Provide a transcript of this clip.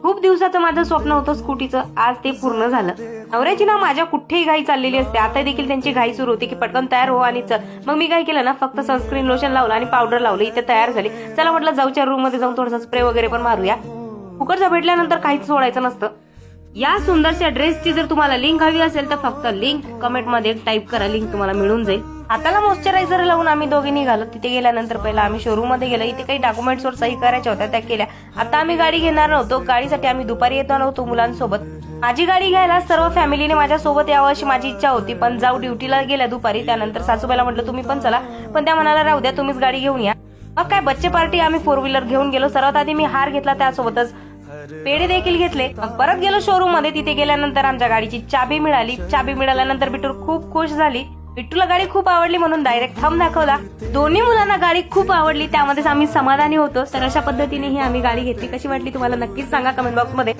खूप दिवसाचं माझं स्वप्न होतं स्कूटीचं, आज ते पूर्ण झालं. नवऱ्याची ना माझ्या कुठेही घाई चाललेली असते, आता देखील त्यांची घाई सुरू होती की पटकन तयार हो आणि चल. मग मी काय केलं ना, फक्त सनस्क्रीन लोशन लावलं आणि पावडर लावलं, इथे तयार झाली. चला म्हटलं जाऊच्या रूम मध्ये जाऊन थोडासा स्प्रे वगैरे पण मारूया. फुकटचं भेटल्यानंतर काहीच सोडायचं नसतं. या सुंदरशा ड्रेसची जर तुम्हाला लिंक हवी असेल तर फक्त लिंक कमेंट मध्ये टाईप करा, लिंक तुम्हाला मिळून जाईल. हाताला मॉइश्चरायझर लावून आम्ही दोघे निघालो. तिथे गेल्यानंतर पहिला आम्ही शोरूम मध्ये गेलो, इथे काही डॉक्युमेंट्सवर सही करायच्या होत्या त्या केल्या. आता आम्ही गाडी घेणार नव्हतो, गाडीसाठी आम्ही दुपारी येतो नव्हतो मुलांसोबत. माझी गाडी घ्यायला सर्व फॅमिलीने माझ्या सोबत यावं अशी माझी इच्छा होती, पण जाऊ ड्युटीला गेल्या दुपारी. त्यानंतर सासूबाईला म्हटलं तुम्ही पण चला, पण त्या म्हणाला राहू द्या, तुम्हीच गाडी घेऊन या. मग काय बच्चे पार्टी आम्ही 4 व्हीलर घेऊन गेलो. सर्वात आधी मी हार घेतला, त्यासोबतच पेढे देखील घेतले. मग परत गेलो शोरूम मध्ये. तिथे गेल्यानंतर आमच्या गाडीची चाबी मिळाली. चाबी मिळाल्यानंतर बिट्टू खूप खुश झाली. बिट्टूला गाडी खूप आवडली म्हणून डायरेक्ट थंब दाखवला. दोन्ही मुलांना गाडी खूप आवडली, त्यामध्येच आम्ही समाधानी होतो. तर अशा पद्धतीने ही आम्ही गाडी घेतली. कशी वाटली तुम्हाला नक्कीच सांगा कमेंट बॉक्स मध्ये.